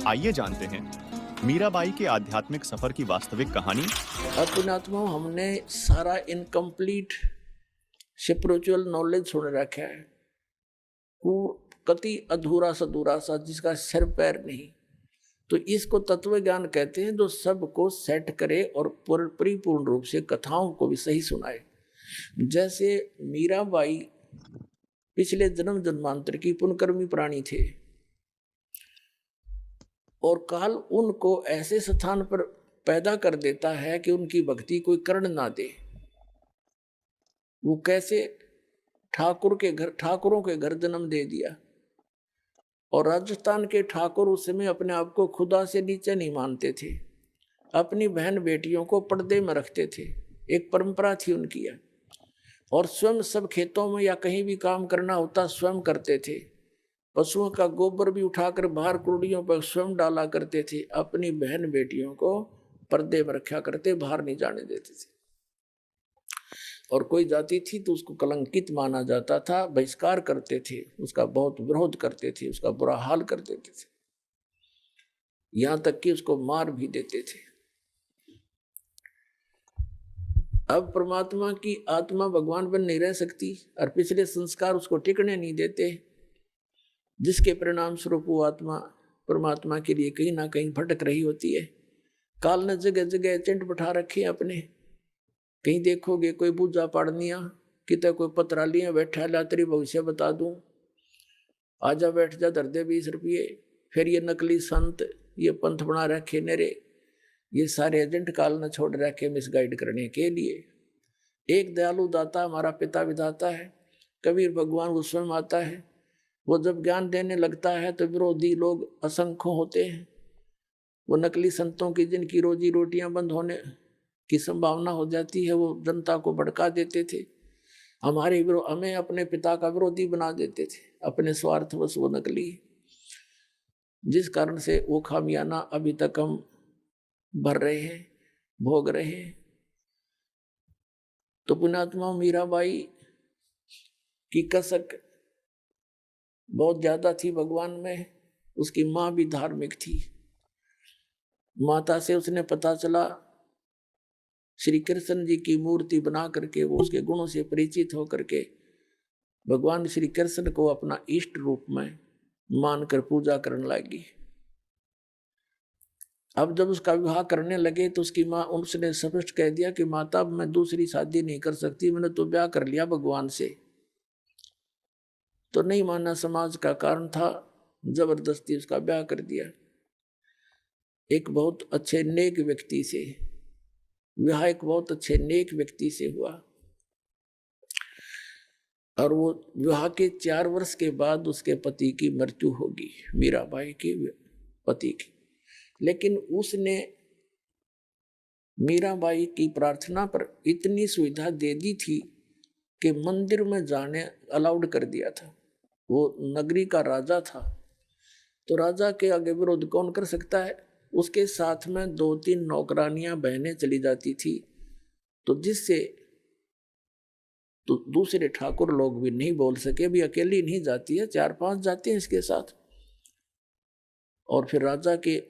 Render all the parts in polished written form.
आइए जानते हैं मीराबाई के आध्यात्मिक सफर की वास्तविक कहानी। पुण्यात्मा, हमने सारा इनकम्प्लीट स्पिरिचुअल नॉलेज सुन रखा है, वो कति अधूरा सधूरा सा जिसका सिर पैर नहीं। तो इसको तत्व ज्ञान कहते हैं, जो सबको सेट करे और परिपूर्ण रूप से कथाओं को भी सही सुनाए। जैसे मीराबाई पिछले जन्म जन्मांतर की पुण्यकर्मी प्राणी थे और काल उनको ऐसे स्थान पर पैदा कर देता है कि उनकी भक्ति कोई कर्ण ना दे। वो कैसे ठाकुरों के घर जन्म दे दिया। और राजस्थान के ठाकुर उस समय अपने आप को खुदा से नीचे नहीं मानते थे, अपनी बहन बेटियों को पर्दे में रखते थे, एक परंपरा थी उनकी है। और स्वयं सब खेतों में या कहीं भी काम करना होता स्वयं करते थे। पशुओं का गोबर भी उठाकर बाहर कुर्डियों पर स्वयं डाला करते थे। अपनी बहन बेटियों को पर्दे में रखा करते, बाहर नहीं जाने देते थे। और कोई जाति थी तो उसको कलंकित माना जाता था, बहिष्कार करते थे, उसका बहुत विरोध करते थे, उसका बुरा हाल कर देते थे, यहां तक कि उसको मार भी देते थे। अब परमात्मा की आत्मा भगवान बन नहीं रह सकती और पिछले संस्कार उसको टिकने नहीं देते, जिसके परिणाम स्वरूप वो आत्मा परमात्मा के लिए कहीं ना कहीं भटक रही होती है। काल ने जगह जगह एजेंट बैठा रखे अपने। कहीं देखोगे कोई पूजा पाड़निया, कितने कोई पत्रालियां बैठा ला तेरी भविष्य बता दूं, आजा बैठ जा धर दे 20 रुपये। फिर ये नकली संत, ये पंथ बना रखे नेरे, ये सारे एजेंट काल ने छोड़ रखे मिसगाइड करने के लिए। एक दयालु दाता हमारा पिता विधाता है, कबीर भगवान वो स्वयं आता है। वो जब ज्ञान देने लगता है तो विरोधी लोग असंख्य होते हैं। वो नकली संतों की जिनकी रोजी रोटियां बंद होने की संभावना हो जाती है, वो जनता को भड़का देते थे, हमें अपने पिता का विरोधी बना देते थे, अपने स्वार्थवश वो नकली, जिस कारण से वो खामियाना अभी तक हम भर रहे हैं, भोग रहे हैं। तो पुण्यात्मा मीराबाई की कसक बहुत ज्यादा थी भगवान में। उसकी माँ भी धार्मिक थी। माता से उसने पता चला, श्री कृष्ण जी की मूर्ति बना करके वो उसके गुणों से परिचित होकर के भगवान श्री कृष्ण को अपना इष्ट रूप में मानकर पूजा करने लगी। अब जब उसका विवाह करने लगे तो उसकी माँ उसने स्पष्ट कह दिया कि माता, मैं दूसरी शादी नहीं कर सकती, मैंने तो ब्याह कर लिया भगवान से। तो नहीं माना, समाज का कारण था, जबरदस्ती उसका ब्याह कर दिया। एक बहुत अच्छे नेक व्यक्ति से विवाह, एक बहुत अच्छे नेक व्यक्ति से हुआ। और वो विवाह के 4 वर्ष के बाद उसके पति की मृत्यु होगी, मीराबाई के पति की। लेकिन उसने मीराबाई की प्रार्थना पर इतनी सुविधा दे दी थी कि मंदिर में जाने अलाउड कर दिया था। वो नगरी का राजा था, तो राजा के आगे विरोध कौन कर सकता है। उसके साथ में 2-3 नौकरानियां बहनें चली जाती थी, तो जिससे तो दूसरे ठाकुर लोग भी नहीं बोल सके, भी अकेली नहीं जाती है, 4-5 जाते हैं इसके साथ। और फिर राजा के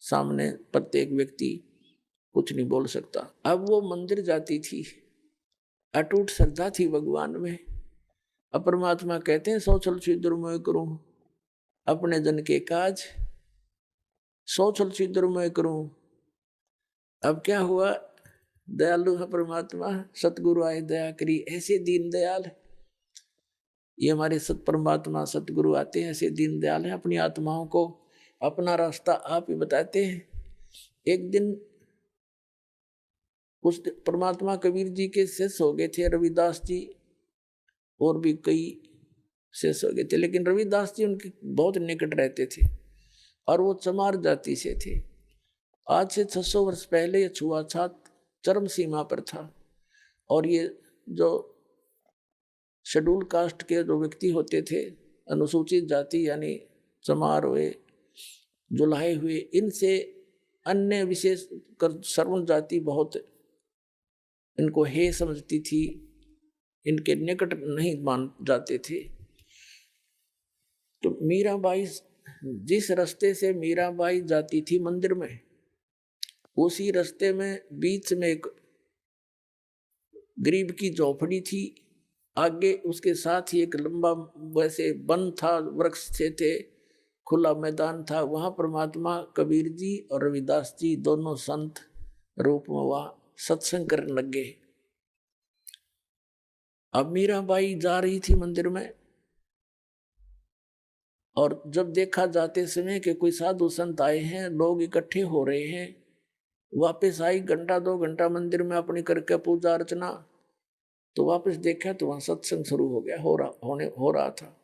सामने प्रत्येक व्यक्ति कुछ नहीं बोल सकता। अब वो मंदिर जाती थी, अटूट श्रद्धा थी भगवान में। अब परमात्मा कहते हैं, सौ छल छिद्र मैं करूं अपने जन के काज, 100 छल छिद्र मैं करूं। अब क्या हुआ, दयालु है परमात्मा, सतगुरु आए दया करी, ऐसे दीन दयाल है ये हमारे सत परमात्मा। सतगुरु आते हैं ऐसे दीन दयाल है, अपनी आत्माओं को अपना रास्ता आप ही बताते हैं। एक दिन उस परमात्मा कबीर जी के शिष्य हो गए थे रविदास जी, और भी कई शिष्य हो गए थे, लेकिन रविदास जी उनके बहुत निकट रहते थे और वो चमार जाति से थे। आज से 600 वर्ष पहले ये छुआछात चरम सीमा पर था। और ये जो शेड्यूल कास्ट के जो व्यक्ति होते थे, अनुसूचित जाति यानी चमार हुए, जुलाहे हुए, इनसे अन्य विशेष कर सर्वण जाति बहुत इनको हे समझती थी, इनके निकट नहीं मान जाते थे। तो मीराबाई जिस रास्ते से मीराबाई जाती थी मंदिर में, उसी रास्ते में बीच में एक गरीब की झोपड़ी थी। आगे उसके साथ ही एक लंबा वैसे वन था, वृक्ष थे, खुला मैदान था। वहां परमात्मा कबीर जी और रविदास जी दोनों संत रूप में वहां सत्संग करने लगे। अब मीराबाई जा रही थी मंदिर में, और जब देखा जाते समय कि कोई साधु संत आए हैं, लोग इकट्ठे हो रहे हैं, वापस आई। घंटा 2 घंटा मंदिर में अपनी करके पूजा अर्चना, तो वापस देखा तो वहां सत्संग शुरू हो गया, हो रहा था।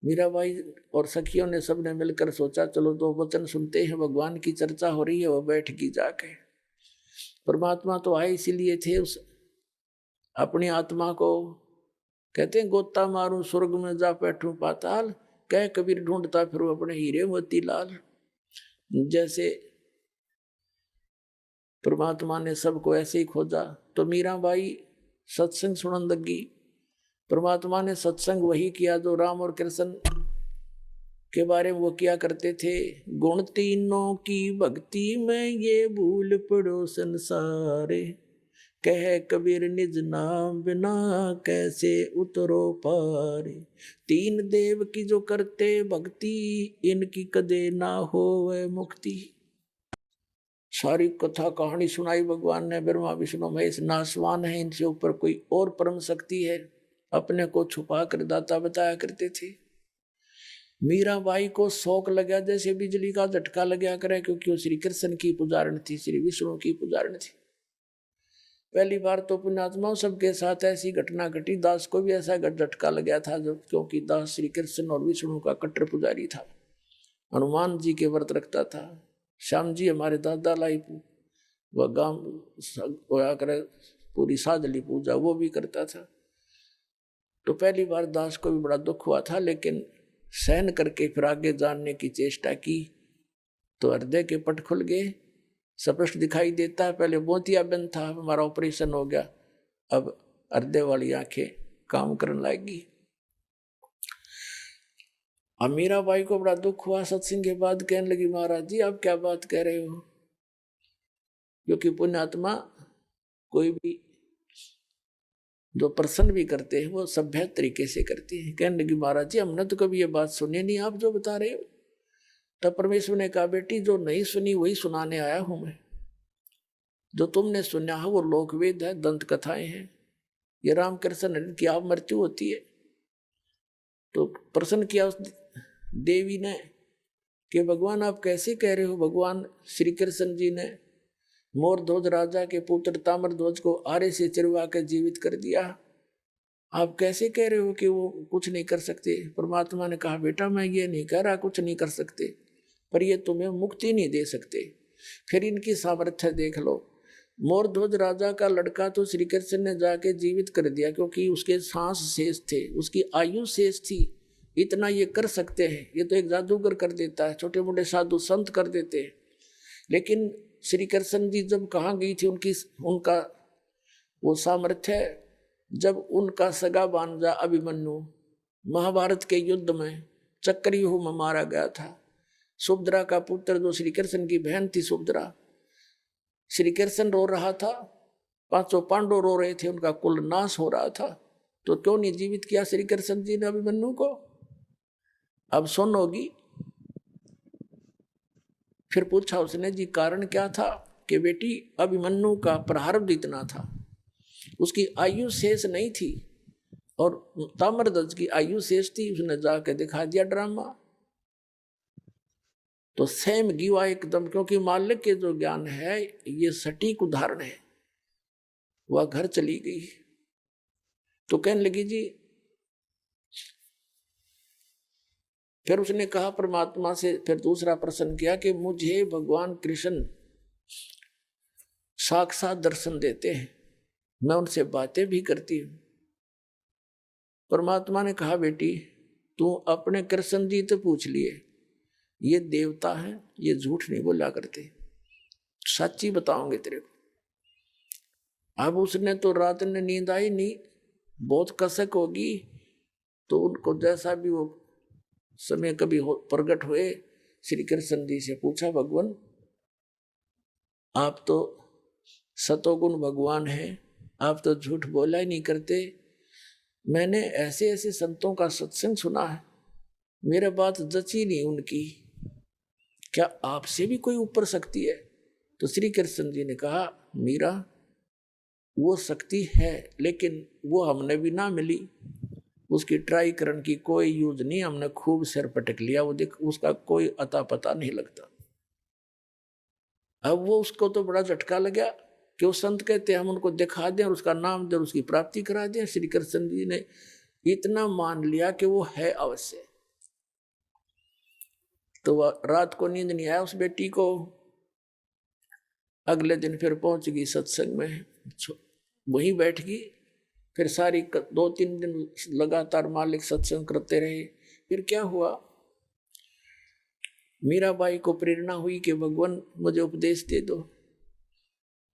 मीराबाई और सखियों ने सबने मिलकर सोचा चलो 2 वचन सुनते हैं, भगवान की चर्चा हो रही है। वो बैठ गई जाके। परमात्मा तो आए इसीलिए थे, उस अपनी आत्मा को कहते हैं गोता मारूं स्वर्ग में जा बैठूं पाताल, कह कबीर ढूंढता फिर अपने हीरे मोती लाल। जैसे परमात्मा ने सबको ऐसे ही खोजा, तो मीराबाई सत्संग सुनने लगी। परमात्मा ने सत्संग वही किया जो राम और कृष्ण के बारे में वो किया करते थे। गुण तीनों की भक्ति में ये भूल पड़ो संसारे, कह कबीर निज नाम बिना कैसे उतरो पारे। 3 देव की जो करते भक्ति, इनकी कदे ना होवे मुक्ति। सारी कथा कहानी सुनाई भगवान ने। ब्रह्मा विष्णु महेश नासवान है, इनसे ऊपर कोई और परम शक्ति है, अपने को छुपा कर दाता बताया करते थे। मीराबाई को शौक लगा जैसे बिजली का झटका लगा करे, क्योंकि वो श्री कृष्ण की पुजारण थी, श्री विष्णु की पुजारण थी। पहली बार तो पुण्यात्माओं सबके साथ ऐसी घटना घटी। दास को भी ऐसा झटका लगा था, जो क्योंकि दास श्री कृष्ण और विष्णु का कट्टर पुजारी था, हनुमान जी के व्रत रखता था। श्याम जी हमारे दादा लाई वह गांव होया करे पूरी साधली पूजा, वो भी करता था। तो पहली बार दास को भी बड़ा दुख हुआ था, लेकिन सहन करके फिर आगे जानने की चेष्टा की, तो हृदय के पट खुल गए, स्पष्ट दिखाई देता है। पहले मोतियाबिंद था, हमारा ऑपरेशन हो गया, अब हृदय वाली आंखें काम करने लगी। अब मीराबाई को बड़ा दुख हुआ। सत्संग के बाद कहने लगी महाराज जी आप क्या बात कह रहे हो, क्योंकि पुण्यात्मा कोई भी जो प्रसन्न भी करते हैं वो सभ्य तरीके से करते हैं। कहने लगी महाराज जी हमने तो कभी ये बात सुनी नहीं, आप जो बता रहे हो। तब परमेश्वर ने कहा बेटी जो नहीं सुनी वही सुनाने आया हूं मैं। जो तुमने सुना है वो लोकवेद है, दंत कथाएं हैं। ये राम कृष्ण की आप मृत्यु होती है, तो प्रश्न किया उस देवी ने कि भगवान आप कैसे कह रहे हो। भगवान श्री कृष्ण जी ने मोरध्वज राजा के पुत्र ताम्रध्वज को आरे से चिरवा कर जीवित कर दिया, आप कैसे कह रहे हो कि वो कुछ नहीं कर सकते। परमात्मा ने कहा बेटा मैं ये नहीं कह रहा कुछ नहीं कर सकते, पर ये तुम्हें मुक्ति नहीं दे सकते। फिर इनकी सामर्थ्य देख लो। मोरध्वज राजा का लड़का तो श्री कृष्ण ने जाके जीवित कर दिया, क्योंकि उसके सांस शेष थे, उसकी आयु शेष थी, इतना ये कर सकते हैं। ये तो एक जादूगर कर देता है, छोटे मोटे साधु संत कर देते हैं। लेकिन श्री कृष्ण जी जब कहाँ गई थी उनका वो सामर्थ्य, जब उनका सगा भांजा अभिमन्यु महाभारत के युद्ध में चक्रव्यूह में मारा गया था। सुभद्रा का पुत्र जो श्री कृष्ण की बहन थी सुभद्रा, श्री कृष्ण रो रहा था, 500 पांडव रो रहे थे, उनका कुल नाश हो रहा था, तो क्यों नहीं जीवित किया श्री कृष्ण जी ने अभिमन्यु को। अब सुन होगी। फिर पूछा उसने जी कारण क्या था, कि बेटी अभिमन्यु का प्रारब्ध इतना था, उसकी आयु शेष नहीं थी, और ताम्रध्वज की आयु शेष थी। उसने जाके दिखा दिया ड्रामा, तो सेम गिवा एकदम, क्योंकि मालिक के जो ज्ञान है ये सटीक उदाहरण है। वह घर चली गई, तो कहने लगी जी, फिर उसने कहा परमात्मा से, फिर दूसरा प्रश्न किया कि मुझे भगवान कृष्ण साक्षात दर्शन देते हैं, मैं उनसे बातें भी करती हूं। परमात्मा ने कहा बेटी तू अपने कृष्ण जी तो पूछ लिए, ये देवता है, ये झूठ नहीं बोला करते, सच्ची बताओगे तेरे को। अब उसने तो रात में नींद आई नहीं, बहुत कसक होगी, तो उनको जैसा भी वो समय कभी प्रकट हुए, श्री कृष्ण जी से पूछा, भगवान आप तो सतोगुण भगवान हैं, आप तो झूठ बोला ही नहीं करते। मैंने ऐसे ऐसे संतों का सत्संग सुना है, मेरा बात जची नहीं उनकी, क्या आपसे भी कोई ऊपर शक्ति है? तो श्री कृष्ण जी ने कहा, मीरा वो शक्ति है, लेकिन वो हमने भी ना मिली, उसकी ट्राई करने की कोई यूज नहीं, हमने खूब सिर पटक लिया, वो देख उसका कोई अता पता नहीं लगता। अब वो उसको तो बड़ा झटका लगा कि वो संत कहते हैं हम उनको दिखा दें और उसका नाम दें, उसकी प्राप्ति करा दें। श्री कृष्ण जी ने इतना मान लिया कि वो है अवश्य। तो रात को नींद नहीं आया उस बेटी को। अगले दिन फिर पहुंच गई सत्संग में, वहीं बैठ गई। फिर सारी 2-3 दिन लगातार मालिक सत्संग करते रहे। फिर क्या हुआ, मीराबाई को प्रेरणा हुई कि भगवान मुझे उपदेश दे दो।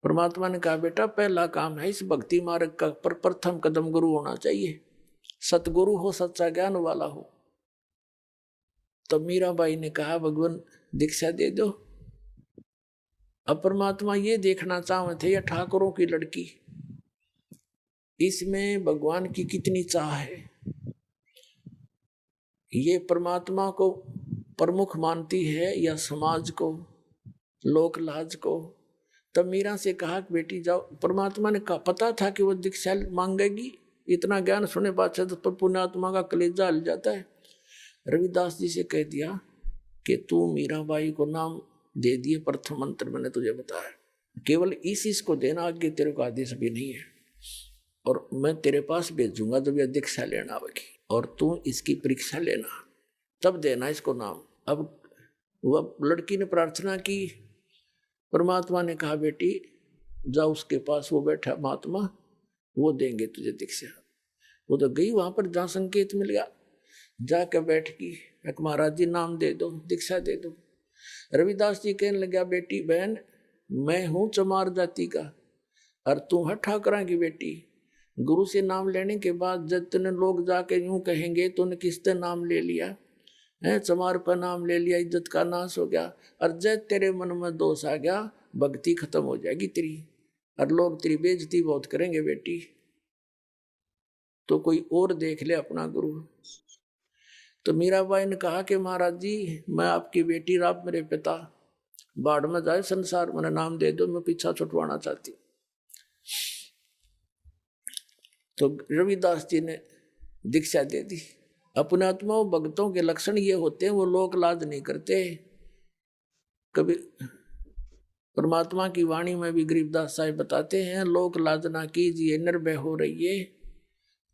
परमात्मा ने कहा, बेटा पहला काम है इस भक्ति मार्ग का प्रथम कदम गुरु होना चाहिए, सतगुरु हो, सच्चा ज्ञान वाला हो। तो मीराबाई ने कहा, भगवान दीक्षा दे दो। अब परमात्मा ये देखना चाहते थे, यह ठाकुरों की लड़की, इसमें भगवान की कितनी चाह है। ये परमात्मा को प्रमुख मानती है या समाज को, लोक लाज को। तब मीरा से कहा कि बेटी जाओ। परमात्मा ने कहा, पता था कि वो दीक्षा मांगेगी, इतना ज्ञान सुने बात तो पुण्यात्मा का कलेजा हल जाता है। रविदास जी से कह दिया कि तू मीराबाई को नाम दे दिए, प्रथम मंत्र मैंने तुझे बताया, केवल इस को देना, आगे तेरे को आदेश भी नहीं है। और मैं तेरे पास भेजूंगा जब यह दीक्षा लेना आवेगी, और तू इसकी परीक्षा लेना, तब देना इसको नाम। अब वह लड़की ने प्रार्थना की, परमात्मा ने कहा, बेटी जा उसके पास, वो बैठा महात्मा, वो देंगे तुझे दीक्षा। वो तो गई वहां पर जहाँ संकेत मिल गया, जाकर बैठ गई, एक महाराज जी नाम दे दो, दीक्षा दे दो। रविदास जी कहने लगा, बेटी बहन मैं हूं चमार जाति का और तू है ठाकरा की बेटी। गुरु से नाम लेने के बाद जब तूने लोग जाके यूं कहेंगे तूने किससे नाम ले लिया है, चमार पर नाम ले लिया, इज्जत का नाश हो गया। और जब तेरे मन में दोष आ गया, भक्ति खत्म हो जाएगी तेरी, और लोग तेरी बेइज्जती बहुत करेंगे बेटी, तो कोई और देख ले अपना गुरु। तो मीराबाई ने कहा कि महाराज जी मैं आपकी बेटी, आप मेरे पिता, बाढ़ में जाए संसार, मैंने नाम दे दो, मैं पीछा छुटवाना चाहती। तो रविदास जी ने दीक्षा दे दी। अपने आत्मा भक्तों के लक्षण ये होते हैं, वो लोक लाज नहीं करते। कभी परमात्मा की वाणी में भी गरीबदास साहिब बताते हैं, लोक लाज ना कीजिए निर्भय हो रहिए,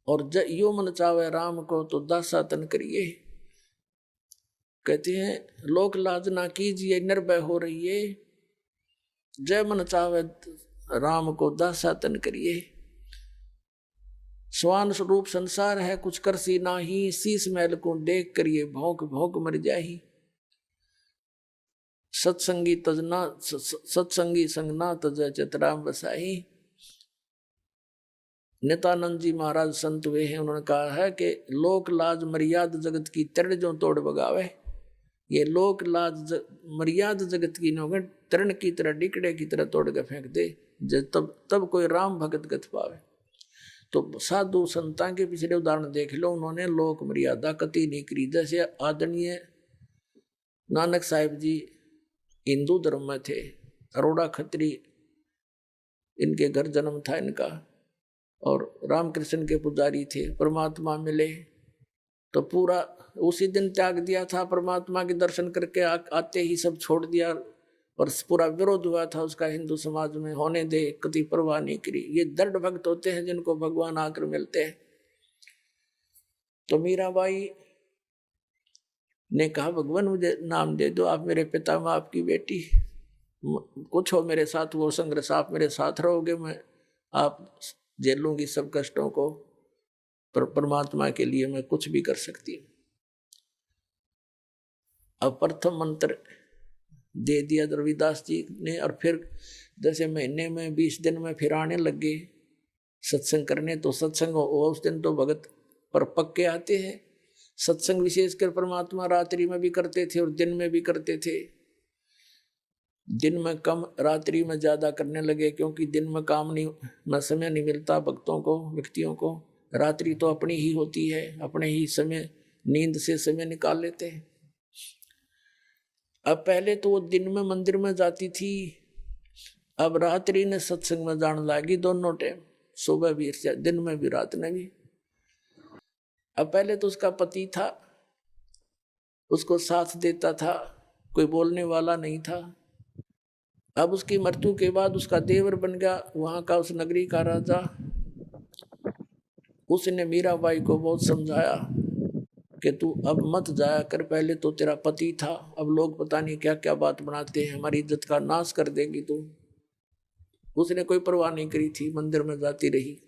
और यो मन चावे राम को तो दासा तन करिए। कहते हैं लोक लाज ना कीजिए निर्भय हो रहिए, जय मन चावे राम को दासा तन करिए। स्वान स्वरूप संसार है, कुछ करसी नाही, शीस महल को देख करिए भौंक भौंक मर जाही। सत्संगी तजना सत्संगी संग ना तज चितराम बसाही। नित्यानंद जी महाराज संत हुए हैं, उन्होंने कहा है कि लोक लाज मर्याद जगत की तरण जो तोड़ बगावे। ये लोक लाज मर्याद जगत की न तरण की तरह, डिकड़े की तरह तोड़ के फेंक दे, तब कोई राम भगत गत पावे। तो साधु संतां के पिछले उदाहरण देख लो, उन्होंने लोक मर्यादा कति नहीं करी। जैसे आदरणीय नानक साहिब जी हिंदू धर्म में थे, अरोड़ा खत्री इनके घर जन्म था इनका, और रामकृष्ण के पुजारी थे। परमात्मा मिले तो पूरा उसी दिन त्याग दिया था, परमात्मा के दर्शन करके आते ही सब छोड़ दिया, और पूरा विरोध हुआ था उसका हिंदू समाज में, होने दे, कति परवाह नहीं करी। ये दृढ़ भक्त होते हैं जिनको भगवान आकर मिलते हैं। तो मीराबाई ने कहा, भगवान मुझे नाम दे दो, आप मेरे पिता, मैं आपकी बेटी, कुछ हो मेरे साथ वो संघर्ष, आप मेरे साथ रहोगे, मैं आप झेलूंगी सब कष्टों को, पर परमात्मा के लिए मैं कुछ भी कर सकती हूँ। अब प्रथम मंत्र दे दिया रविदास जी ने, और फिर जैसे महीने में 20 दिन में फिर आने लगे सत्संग करने। तो सत्संग उस दिन तो भगत पर पक्के आते हैं, सत्संग विशेषकर परमात्मा रात्रि में भी करते थे और दिन में भी करते थे। दिन में कम, रात्रि में ज्यादा करने लगे, क्योंकि दिन में काम नहीं में समय नहीं मिलता भक्तों को, व्यक्तियों को। रात्रि तो अपनी ही होती है, अपने ही समय नींद से समय निकाल लेते हैं। अब पहले तो वो दिन में मंदिर में जाती थी, अब रात्रि ने सत्संग में जाने लगी, दोनों टाइम, सुबह भी, दिन में भी, रात में भी। अब पहले तो उसका पति था, उसको साथ देता था, कोई बोलने वाला नहीं था। अब उसकी मृत्यु के बाद उसका देवर बन गया वहां का, उस नगरी का राजा। उसने मीराबाई को बहुत समझाया कि तू अब मत जाया कर, पहले तो तेरा पति था, अब लोग पता नहीं क्या क्या बात बनाते हैं, हमारी इज्जत का नाश कर देगी तू। उसने कोई परवाह नहीं करी थी, मंदिर में जाती रही।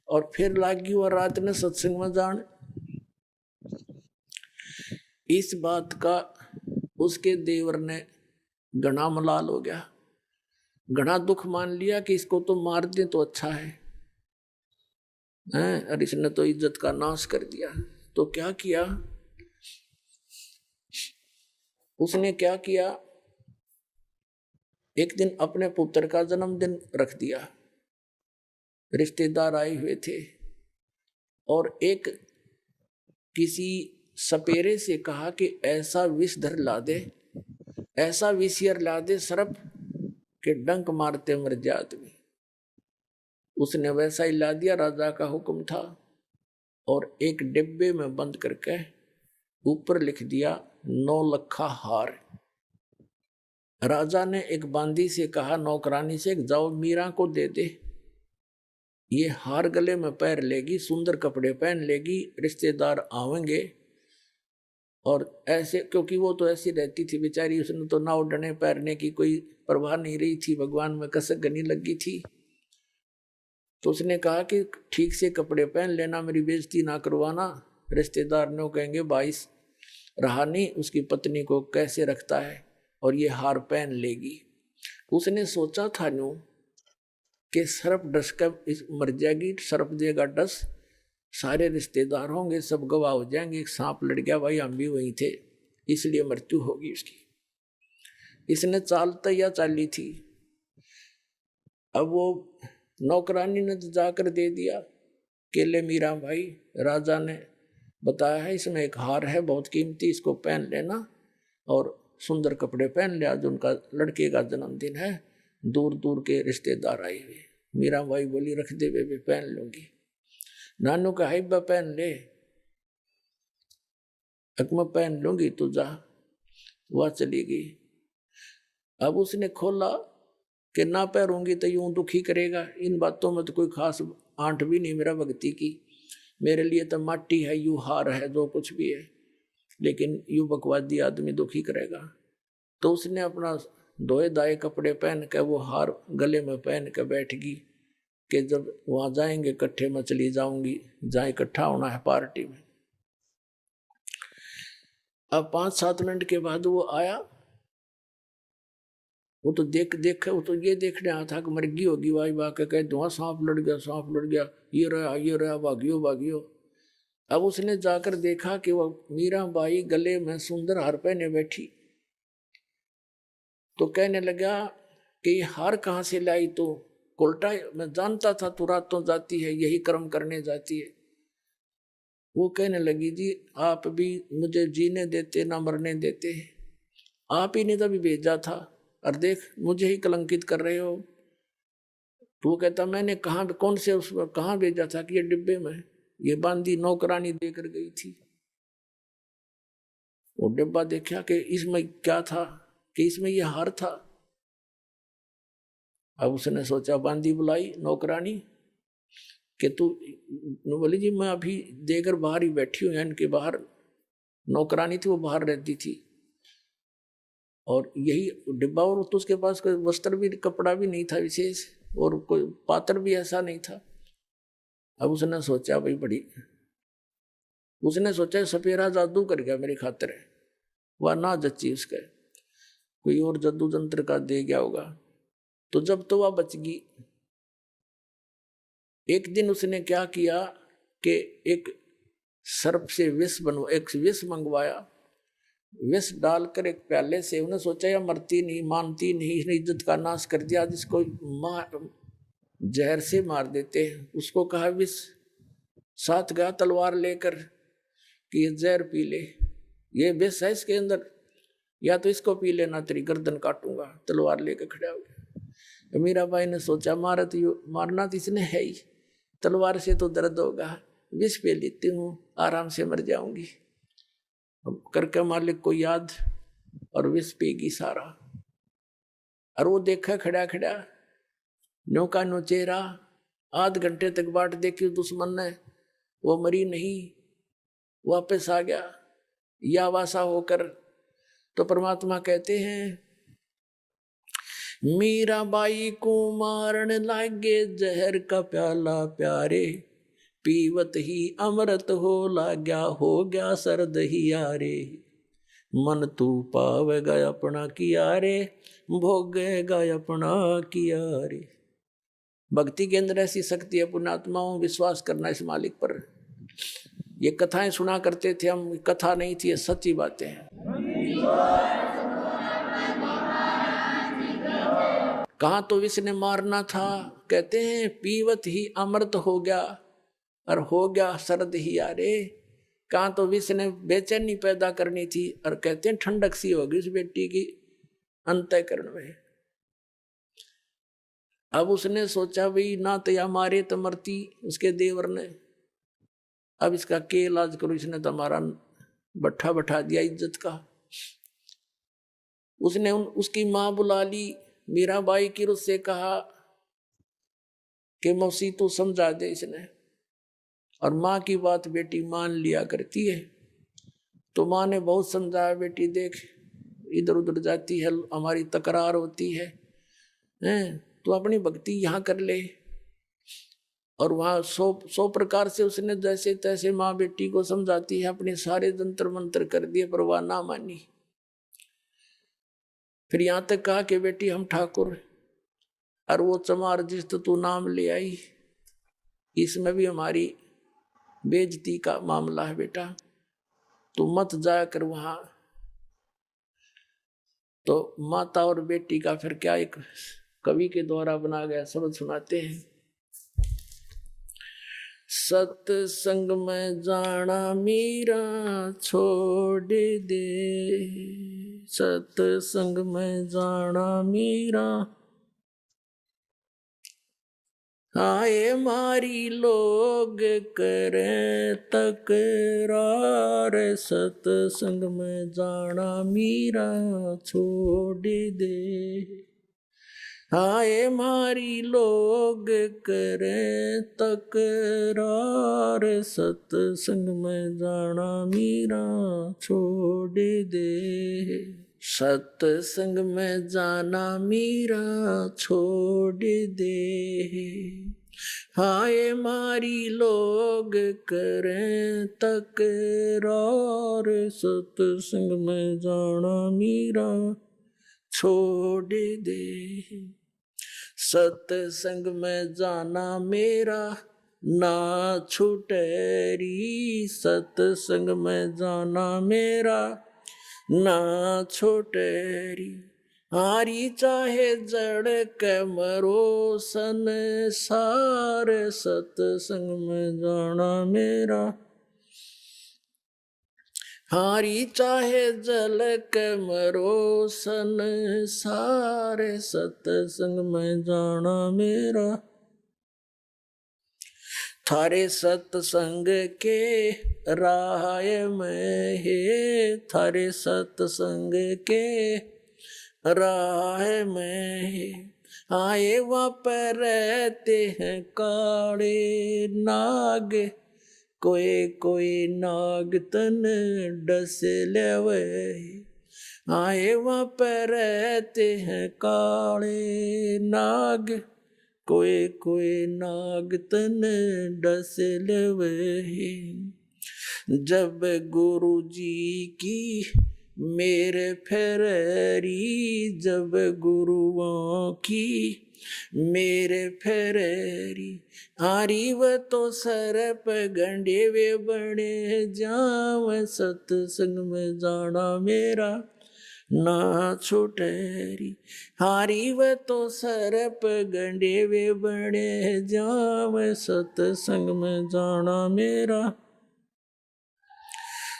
और फिर लागी और रात ने सत्संग में जान। इस बात का उसके देवर ने घना मलाल हो गया, घना दुख मान लिया कि इसको तो मार दे तो अच्छा है, और इसने तो इज्जत का नाश कर दिया। तो क्या किया उसने, क्या किया, एक दिन अपने पुत्र का जन्मदिन रख दिया, रिश्तेदार आए हुए थे, और एक किसी सपेरे से कहा कि ऐसा विषधर ला दे, ऐसा विषयर ला दे सर्प के डंक मारते मर जाए आदमी। उसने वैसा ही ला दिया, राजा का हुक्म था, और एक डिब्बे में बंद करके ऊपर लिख दिया 9 लखा हार। राजा ने एक बांदी से कहा, नौकरानी से, जाओ मीरा को दे दे, ये हार गले में पैर लेगी, सुंदर कपड़े पहन लेगी, रिश्तेदार आवेंगे। और ऐसे, क्योंकि वो तो ऐसी रहती थी बेचारी, उसने तो नाव डने पैरने की कोई परवाह नहीं रही थी, भगवान में कसक गनी लगी थी। तो उसने कहा कि ठीक से कपड़े पहन लेना, मेरी बेइज्जती ना करवाना, रिश्तेदार ने कहेंगे बाईस रहा नहीं उसकी पत्नी को कैसे रखता है, और ये हार पहन लेगी। उसने सोचा था न्यू कि सर्प डस कर मर जाएगी, सर्प देगा डस, सारे रिश्तेदार होंगे, सब गवाह हो जाएंगे, एक सांप लड़ गया, भाई हम भी वहीं थे, इसलिए मृत्यु होगी उसकी। इसने चाल तैयार चाली थी। अब वो नौकरानी ने जाकर दे दिया कि ले मीरा भाई, राजा ने बताया है इसमें एक हार है बहुत कीमती, इसको पहन लेना, और सुंदर कपड़े पहन ले, आज उनका लड़के का जन्मदिन है, दूर दूर के रिश्तेदार आए हुए। मीरा भाई बोली रख दे बेबे, पहन लूंगी। नानू का हाइबा पहन ले, अकमा पहन लूंगी, तू जा। वह चली गई। अब उसने खोला कि ना पहरूंगी तो यूं दुखी करेगा, इन बातों में तो कोई खास आंट भी नहीं मेरा भक्ति की, मेरे लिए तो माटी है, यू हार है, जो कुछ भी है, लेकिन यू बकवादी आदमी दुखी करेगा। तो उसने अपना धोए दाए कपड़े पहन के वो हार गले में पहन के बैठ गई कि जब वहां जाएंगे इकट्ठे में चली जाऊंगी, जहाँ इकट्ठा होना है पार्टी में। अब 5-7 मिनट के बाद वो आया, वो तो देख वो तो ये देखने आया था कि मर्गी होगी, वाई वाह के कह धुआं, सांप लड़ गया, सांप लड़ गया, ये रहा, भागियो भागियो। अब उसने जाकर देखा कि वो मीरा बाई गले में सुंदर हार पहने बैठी। तो कहने लगा कि ये हार कहाँ से लाई, तो कोल्टा, मैं जानता था तू रातों जाती है, यही कर्म करने जाती है। वो कहने लगी जी आप भी मुझे जीने देते ना मरने देते, आप ही ने तभी भेजा था, और देख मुझे ही कलंकित कर रहे हो। तो वो कहता मैंने कहाँ, कौन से उसमें कहाँ भेजा था, कि ये डिब्बे में, ये बांदी नौकरानी देकर गई थी। वो डिब्बा देखा कि इसमें क्या था, कि इसमें ये हार था। अब उसने सोचा, बांदी बुलाई नौकरानी कि तू, बोली जी मैं अभी देकर बाहर ही बैठी हूँ, इनके बाहर नौकरानी थी, वो बाहर रहती थी, और यही डिब्बा, और तो उसके पास कोई वस्त्र भी, कपड़ा भी नहीं था विशेष, और कोई पात्र भी ऐसा नहीं था। अब उसने सोचा भाई बड़ी, उसने सोचा सपेरा जादू कर गया मेरी खातिर, वह ना जच्ची उसके, कोई और जादू जंत्र का दे गया होगा। तो जब तो वह बच गई। एक दिन उसने क्या किया कि एक सर्प से विष एक विष मंगवाया, विष डालकर एक प्याले से, उन्हें सोचा या मरती नहीं, मानती नहीं, इसने इज्जत का नाश कर दिया, जिसको जहर से मार देते हैं। उसको कहा विष, साथ गया तलवार लेकर कि ये जहर पी ले, ये विष है इसके अंदर, या तो इसको पी लेना तेरी गर्दन काटूंगा। तलवार लेकर खड़ा हो गया। मीराबाई ने सोचा मारना तो इसने है ही, तलवार से तो दर्द होगा, विष पे लेती हूँ, आराम से मर जाऊंगी। करके मालिक को याद और विष पेगी सारा। और वो देखा खड़ा खड़ा नो का नो चेहरा, आध घंटे तक बाट देखी दुश्मन ने, वो मरी नहीं, वापस आ गया या वासा होकर। तो परमात्मा कहते हैं मीराबाई को मारन लागे जहर का प्याला प्यारे, पीवत ही अमृत हो लाग्या, हो गया सरद ही यारे। मन तू पावेगा अपना किया रे, भोगेगा अपना किया रे। भक्ति के अंदर ऐसी शक्ति है, पुण्यात्माओं विश्वास करना इस मालिक पर। ये कथाएं सुना करते थे हम, कथा नहीं थी, ये सच्ची बातें हैं। कहा तो विष ने मारना था, कहते हैं पीवत ही अमृत हो गया और हो गया सरद ही यारे। कहा तो विष ने बेचैनी पैदा करनी थी, और कहते हैं ठंडक सी होगी उस बेटी की अंतःकरण में। अब उसने सोचा भाई ना तो या मारे तो मरती, उसके देवर ने, अब इसका के इलाज करो, इसने तो हमारा बट्ठा बैठा दिया इज्जत का। उसने उसकी माँ बुला ली, मीराबाई की उससे कहा कि मौसी तू समझा दे इसने। और माँ की बात बेटी मान लिया करती है। तो माँ ने बहुत समझाया, बेटी देख इधर उधर जाती है, हमारी तकरार होती है, तो अपनी भक्ति यहाँ कर ले। और वहाँ 100 प्रकार से उसने जैसे तैसे माँ बेटी को समझाती है, अपने सारे जंतर मंत्र कर दिए, पर वह ना मानी। फिर यहाँ तक कहा कि बेटी हम ठाकुर, और वो चमार जिस तो तू नाम ले आई, इसमें भी हमारी बेइज्जती का मामला है बेटा, तू मत जाकर वहां। तो माता और बेटी का फिर क्या एक कवि के द्वारा बना गया शब्द सुनाते हैं। सत्संग में जाना मीरा छोड़ दे, सत्संग में जाना मीरा, आए मारी लोग करें तकरार, सत्संग में जाना मीरा छोड़ दे। आए मारी लोग करें तकरार, सत्संग में जाना मीरा छोड़ दे। सत्संग में जाना मीरा छोड़ दे, हाय मारी लोग करें तकरार, सत्संग में जाना मीरा छोड़ दे। सत्संग में जाना मेरा ना छूटेरी, सत्संग में जाना मेरा ना छोटेरी। हारी चाहे जड़ के मरो संसार, सत्संग में जाना मेरा। हारी चाहे जल के मरो संसार, सत्संग में जाना मेरा। थारे सत्संग के राह में है, थारे सत्संग के राह में है। आए वहाँ पर रहते हैं काले नाग, कोई कोई नाग तन डस लेवे। आए वहाँ पर रहते हैं काले नाग, कोई कोई नाग तन डस लेवे। जब गुरु जी की मेरे फेरी जब गुरुओं की मेरे फेरी हारी व तो सरप गंडे वे बने जाव सत्संग में जाना मेरा ना छुटेरी हारी व तो सरप गंडे वे बने जाव सत्संग में जाना मेरा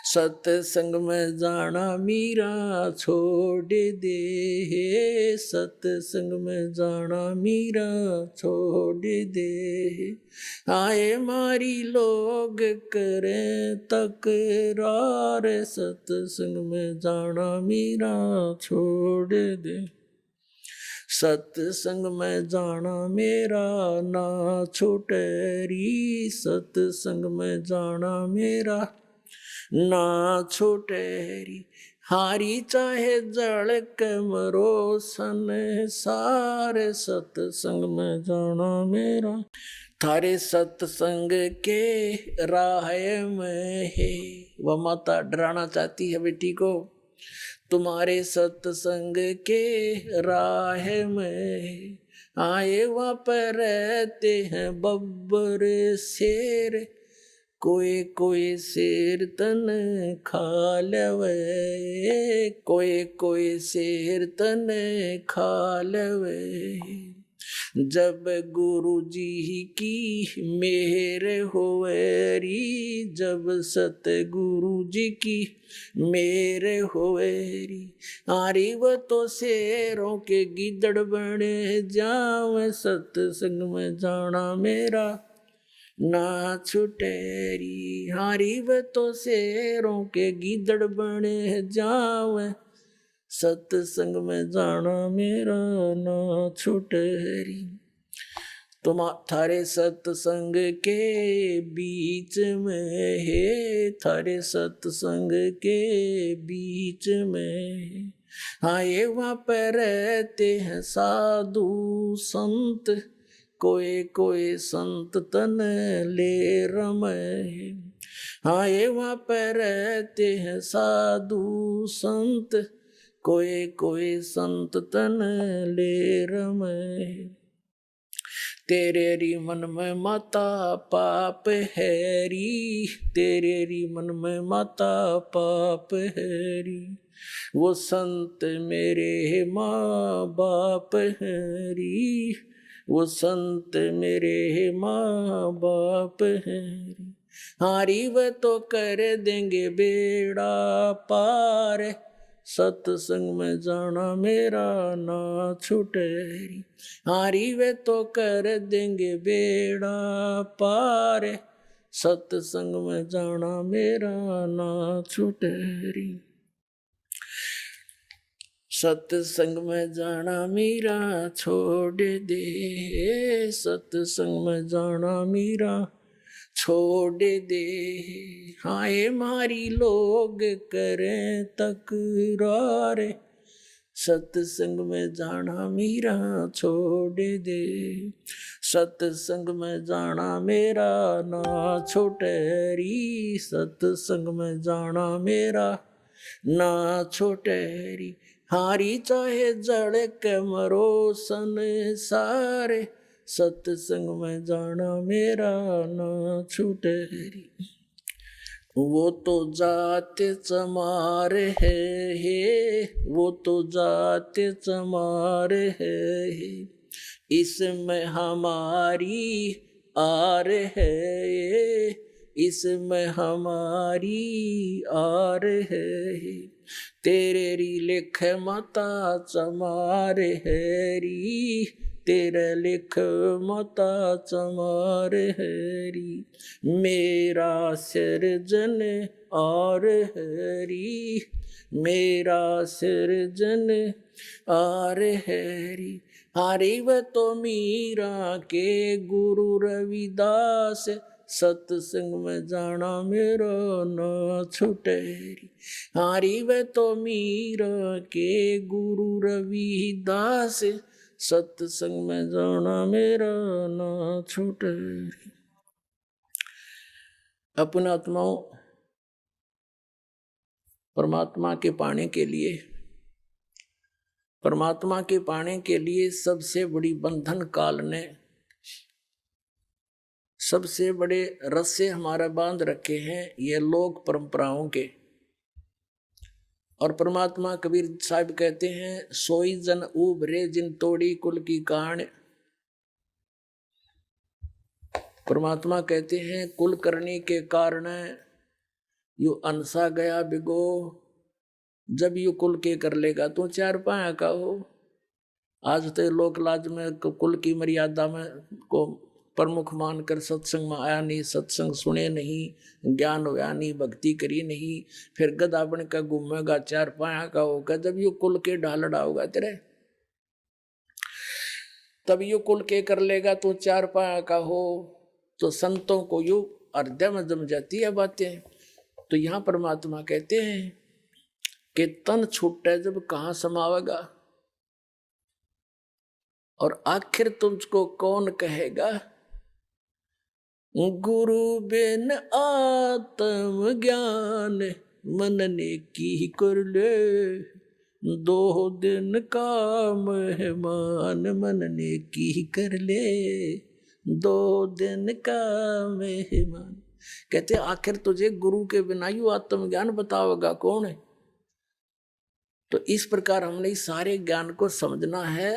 सत्संग में जाना मीरा छोड़ दे सत्संग में जाना मीरा छोड़ दे आए मारी लोग करें तकरार सत्संग में जाना मीरा छोड़ दे सत्संग में जाना मेरा ना छुटेरी सत्संग में जाना मेरा ना छुटेरी हारी चाहे जड़ कमरो सन सारे सत्संग में जाना मेरा थारे सत्संग के राह में है वह माता डराना चाहती है बेटी को तुम्हारे सत्संग के राह में आए वहाँ पर रहते हैं बब्बर शेर कोई कोई शेर तन खा लवे कोई शेर तन खा लवे जब गुरु जी की मेहर होवेरी जब सतगुरु जी की मेहर होवेरी आरी वो तो शेरों के गिदड़ बने जाव सत्संग में जाना मेरा ना छुटेरी हारी व तो शेरों के गिदड़ बने जाव सत्संग में जाना मेरा ना छुटेरी तुम थारे सत्संग के बीच में है थारे सत्संग के बीच में आए वहाँ पर रहते हैं साधु संत कोई संत तन ले रमे आए वहाँ पर रहते हैं साधु संत कोई संत तन ले रमे तेरे री मन में माता पाप हैरी तेरे री मन में माता पाप हैरी वो संत मेरे माँ बाप हैरी वो संत मेरे माँ बाप हैं हारी व तो कर देंगे बेड़ा पार सत्संग में जाना मेरा ना छुटेरी हारी व तो कर देंगे बेड़ा पार सत्संग में जाना मेरा ना छुटेरी सत्संग में जाना मीरा छोड़ दे सत्संग में जाना मीरा छोड़ दे हाय मारी लोग करें तकरार सत्संग में जाना मीरा छोड़ दे सत्संग में जाना मेरा ना छोटेरी सत्संग में जाना मेरा ना छोटेरी हारी चाहे जड़ के मरो सन सारे सत्संग में जाना मेरा ना छूटेरी वो तो जात चमार है वो तो जात चमार है इसमें हमारी आर है इसमें हमारी आर है तेरे री लिख माता चमार हैरी तेरे लिख माता चमार हैरी मेरा सिरजन और हैरी मेरा सिरजन और हैरी हारी व तो मीरा के गुरु रविदास सत्संग में जाना मेरा ना छुटेरी हारी व तो मीरा के गुरु रविदास सत्संग में जाना मेरा ना छुटेरी। अपना आत्माओं परमात्मा के पाने के लिए सबसे बड़ी बंधन काल ने सबसे बड़े रस्से हमारा बांध रखे हैं, ये लोक परंपराओं के। और परमात्मा कबीर साहब कहते हैं, सोई जन उभरे जिन तोड़ी कुल की कान। परमात्मा कहते हैं, कुल करने के कारण यू अनसा गया बिगो। जब यू कुल के कर लेगा तो चार पाया का हो। आज तो लोक लाज में कुल की मर्यादा में को प्रमुख मानकर सत्संग में आया नहीं, सत्संग सुने नहीं, ज्ञान होया नहीं, भक्ति करी नहीं, फिर गधा बन का घूमेगा, चार पाया का होगा। जब यू कुल के ढालड़ा होगा तेरे, तब यू कुल के कर लेगा तो चार पाया का हो। तो संतों को यू हृदय में जम जाती है बातें। तो यहाँ परमात्मा कहते हैं कि तन छूटे जब कहाँ समावेगा, और आखिर तुझको कौन कहेगा। गुरु बिन आत्म ज्ञान मनने की कर ले, 2 दिन का मेहमान मनने की कर ले, 2 दिन का मेहमान। कहते आखिर तुझे गुरु के बिना यू आत्मज्ञान बताओगा कौन है। तो इस प्रकार हमने इस सारे ज्ञान को समझना है।